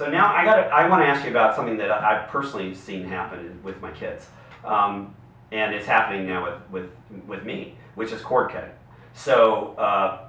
So now I want to ask you about something that I've personally seen happen with my kids, and it's happening now with me, which is cord cutting. So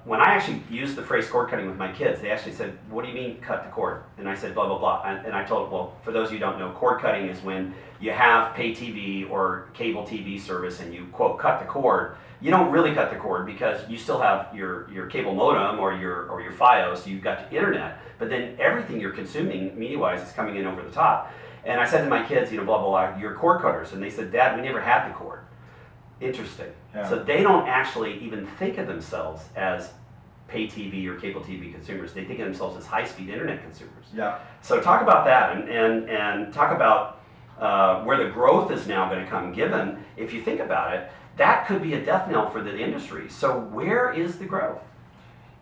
when I actually used the phrase cord cutting with my kids, they actually said, "What do you mean cut the cord?" And I said, "Blah blah blah." And I told them, well, for those of you who don't know, cord cutting is when you have pay TV or cable TV service and you quote cut the cord. You don't really cut the cord because you still have your cable modem or your FiOS. You've got the internet, but then everything you're consuming media-wise is coming in over the top. And I said to my kids, blah blah blah, you're cord cutters, and they said, "Dad, we never had the cord." Interesting. Yeah. So they don't actually even think of themselves as pay TV or cable TV consumers. They think of themselves as high-speed internet consumers. Yeah. So talk about that and talk about where the growth is now going to come, given, if you think about it, that could be a death knell for the industry. So where is the growth?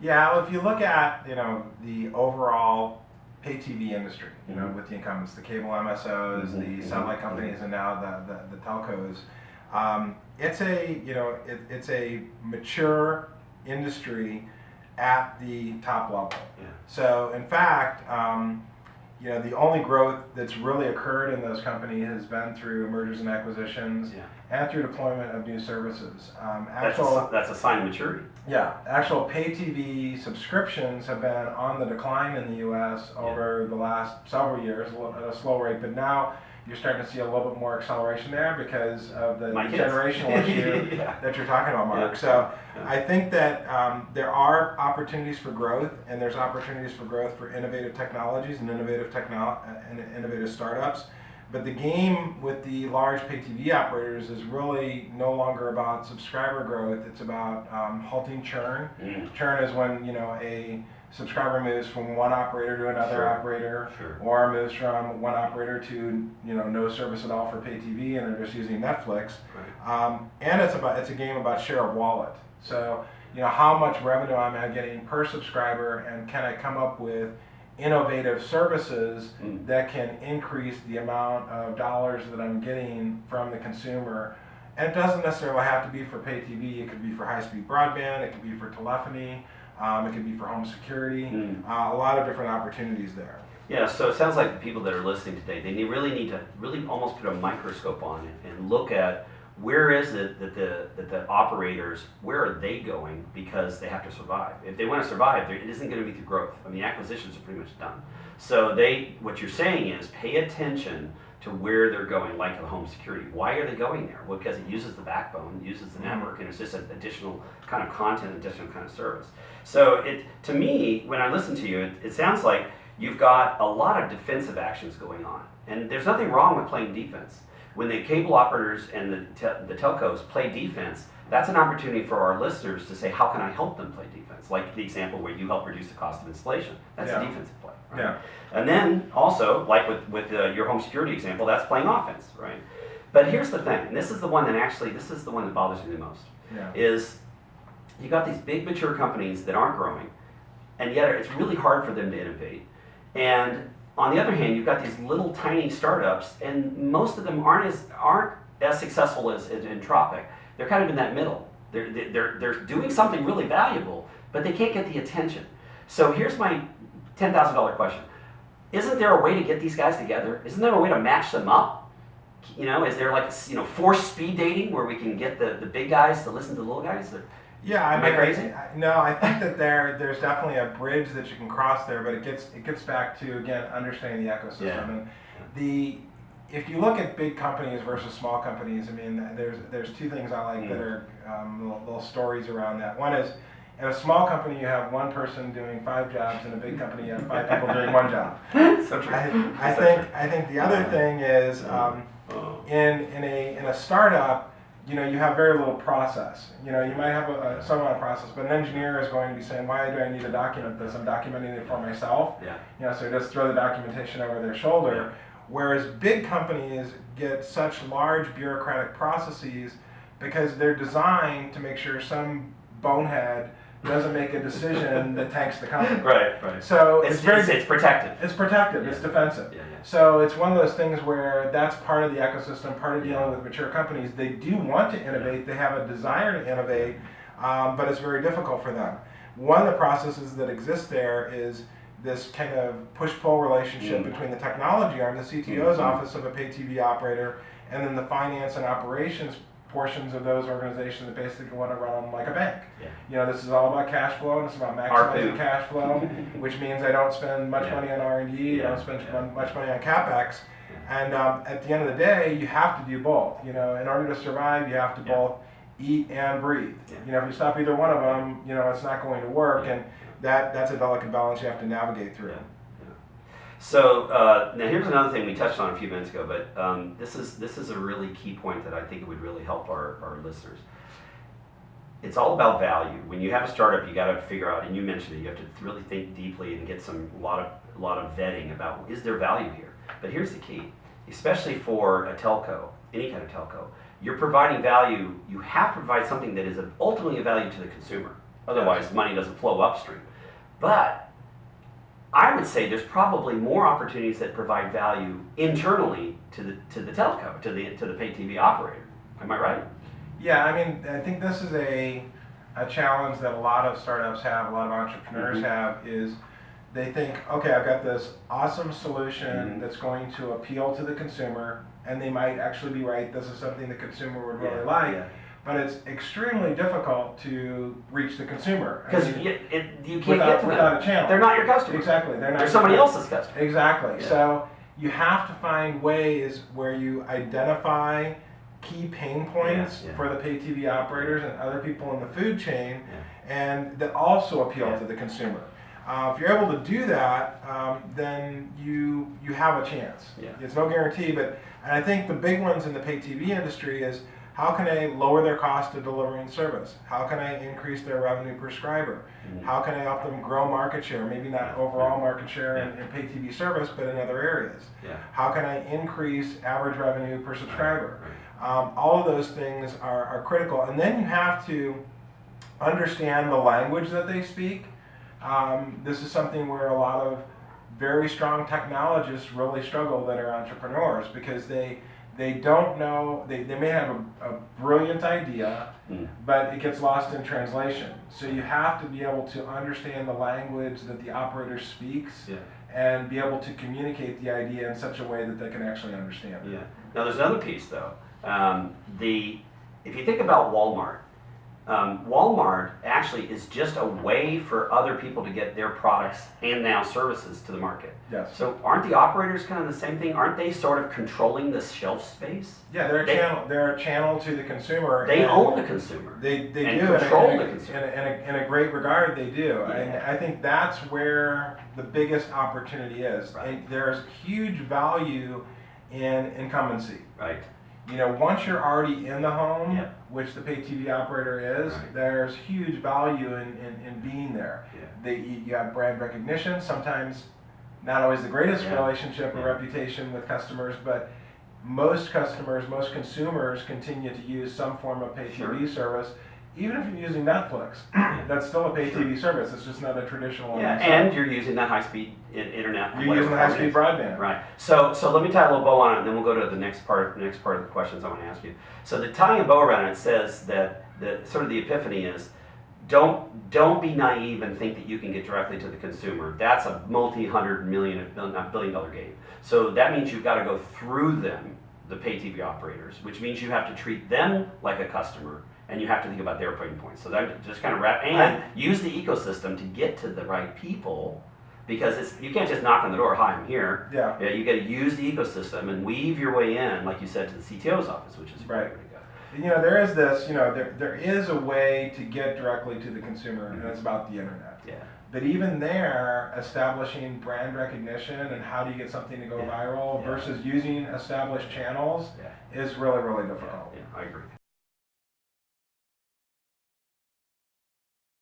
Yeah, well, if you look at the overall pay TV industry, with the incumbents, the cable MSOs, the satellite companies, and now the telcos, it's a mature industry at the top level. Yeah. So in fact, the only growth that's really occurred in those companies has been through mergers and acquisitions and through deployment of new services. That's a sign of maturity. Yeah, actual pay TV subscriptions have been on the decline in the U.S. over the last several years at a slow rate, but now you're starting to see a little bit more acceleration there because of the generational issue that you're talking about, Mark. So I think that there are opportunities for growth, and there's opportunities for growth for innovative technologies and innovative startups. But the game with the large pay TV operators is really no longer about subscriber growth. It's about halting churn. Churn is when a subscriber moves from one operator to another operator, or moves from one operator to no service at all for pay TV, and they're just using Netflix. And it's a game about share of wallet. So how much revenue am I getting per subscriber, and can I come up with innovative services that can increase the amount of dollars that I'm getting from the consumer. And it doesn't necessarily have to be for pay TV. It could be for high-speed broadband. It could be for telephony. It could be for home security. A lot of different opportunities there. Yeah, so it sounds like the people that are listening today, they really need to almost put a microscope on it and look at where is it that the operators, where are they going, because they have to survive. If they want to survive, it isn't going to be through growth. I mean, acquisitions are pretty much done. So what you're saying is pay attention to where they're going, like the home security. Why are they going there? Well, because it uses the backbone, uses the network, and it's just an additional kind of content, additional kind of service. So to me, when I listen to you, it sounds like you've got a lot of defensive actions going on. And there's nothing wrong with playing defense. When the cable operators and the telcos play defense, that's an opportunity for our listeners to say, how can I help them play defense? Like the example where you help reduce the cost of installation. That's a defensive play. Right? Yeah. And then also, like with your home security example, that's playing offense, right? But here's the thing, and this is the one that bothers me the most, is you got these big mature companies that aren't growing, and yet it's really hard for them to innovate. And on the other hand, you've got these little tiny startups, and most of them aren't as successful as Entropic. They're kind of in that middle. They're doing something really valuable, but they can't get the attention. So here's my $10,000 question. Isn't there a way to get these guys together? Isn't there a way to match them up? Is there like forced speed dating where we can get the big guys to listen to the little guys? Yeah, Am I crazy? No, I think that there's definitely a bridge that you can cross there, but it gets back to, again, understanding the ecosystem. Yeah. And if you look at big companies versus small companies, I mean, there's two things I like that are little stories around that. One is, in a small company, you have one person doing 5 jobs. In a big company, you have 5 people doing 1 job. So true. I think the other thing is, in a startup, you have very little process. You might have some amount of process, but an engineer is going to be saying, why do I need to document this? I'm documenting it for myself. Yeah. So just throw the documentation over their shoulder. Yeah. Whereas big companies get such large bureaucratic processes because they're designed to make sure some bonehead doesn't make a decision that tanks the company. Right. So it's protected. It's protected. Yeah. It's defensive. Yeah. So it's one of those things where that's part of the ecosystem, part of dealing with mature companies. They do want to innovate. They have a desire to innovate, but it's very difficult for them. One of the processes that exists there is this kind of push-pull relationship between the technology arm, the CTO's office of a pay TV operator, and then the finance and operations portions of those organizations that basically want to run them like a bank. Yeah. You know, this is all about cash flow, and it's about maximizing cash flow, which means I don't spend much money on R&D, I don't spend much money on CapEx. And at the end of the day, you have to do both. You know, in order to survive, you have to both eat and breathe. You know, if you stop either one of them, you know, it's not going to work, and that's a delicate balance you have to navigate through. So now here's another thing we touched on a few minutes ago, but this is a really key point that I think it would really help our listeners. It's all about value. When you have a startup, you got to figure out, and you mentioned it, you have to really think deeply and get a lot of vetting about, is there value here? But here's the key, especially for a telco, any kind of telco, you're providing value. You have to provide something that is ultimately a value to the consumer. Otherwise, money doesn't flow upstream. But I would say there's probably more opportunities that provide value internally to the telco, to the pay TV operator. Am I right? Yeah, I mean, I think this is a challenge that a lot of startups have, a lot of entrepreneurs have, is they think, okay, I've got this awesome solution that's going to appeal to the consumer, and they might actually be right, this is something the consumer would really like. But it's extremely difficult to reach the consumer. Because you can't get to them. Without a channel. They're not your customer. Exactly. They're somebody else's customer. Exactly. Yeah. So you have to find ways where you identify key pain points for the pay TV operators and other people in the food chain, and that also appeal to the consumer. If you're able to do that, then you have a chance. It's no guarantee, but and I think the big ones in the pay TV industry is, how can I lower their cost of delivering service? How can I increase their revenue per subscriber? How can I help them grow market share? Maybe not overall market share in pay TV service, but in other areas. How can I increase average revenue per subscriber? All of those things are critical. And then you have to understand the language that they speak. This is something where a lot of very strong technologists really struggle that are entrepreneurs, because they don't know, they may have a brilliant idea, but it gets lost in translation. So you have to be able to understand the language that the operator speaks and be able to communicate the idea in such a way that they can actually understand it. Now there's another piece though. If you think about Walmart, Walmart actually is just a way for other people to get their products and now services to the market. So aren't the operators kind of the same thing? Aren't they sort of controlling the shelf space? Yeah, they're a channel to the consumer. They own the consumer. They do control the consumer. In a great regard, they do. And I think that's where the biggest opportunity is. And there's huge value in incumbency. You know, once you're already in the home, which the pay TV operator is, there's huge value in being there. You have brand recognition, sometimes not always the greatest relationship or reputation with customers, but most customers, most consumers continue to use some form of pay TV service. Even if you're using Netflix, that's still a pay TV service. It's just not a traditional one. And you're using that high-speed internet. You're using high-speed broadband. So let me tie a little bow on it, and then we'll go to the next part of the questions I want to ask you. So the tying a bow around it says that sort of the epiphany is, don't be naive and think that you can get directly to the consumer. That's a multi-hundred million, if not billion-dollar game. So that means you've got to go through them, the pay TV operators, which means you have to treat them like a customer. And you have to think about their pain points. So that just kind of and use the ecosystem to get to the right people, because you can't just knock on the door, hi, I'm here. You got to use the ecosystem and weave your way in, like you said, to the CTO's office, which is right. You know, there is this, you know, there is a way to get directly to the consumer, and it's about the internet. But even there, establishing brand recognition and how do you get something to go viral versus using established channels is really, really difficult. I agree.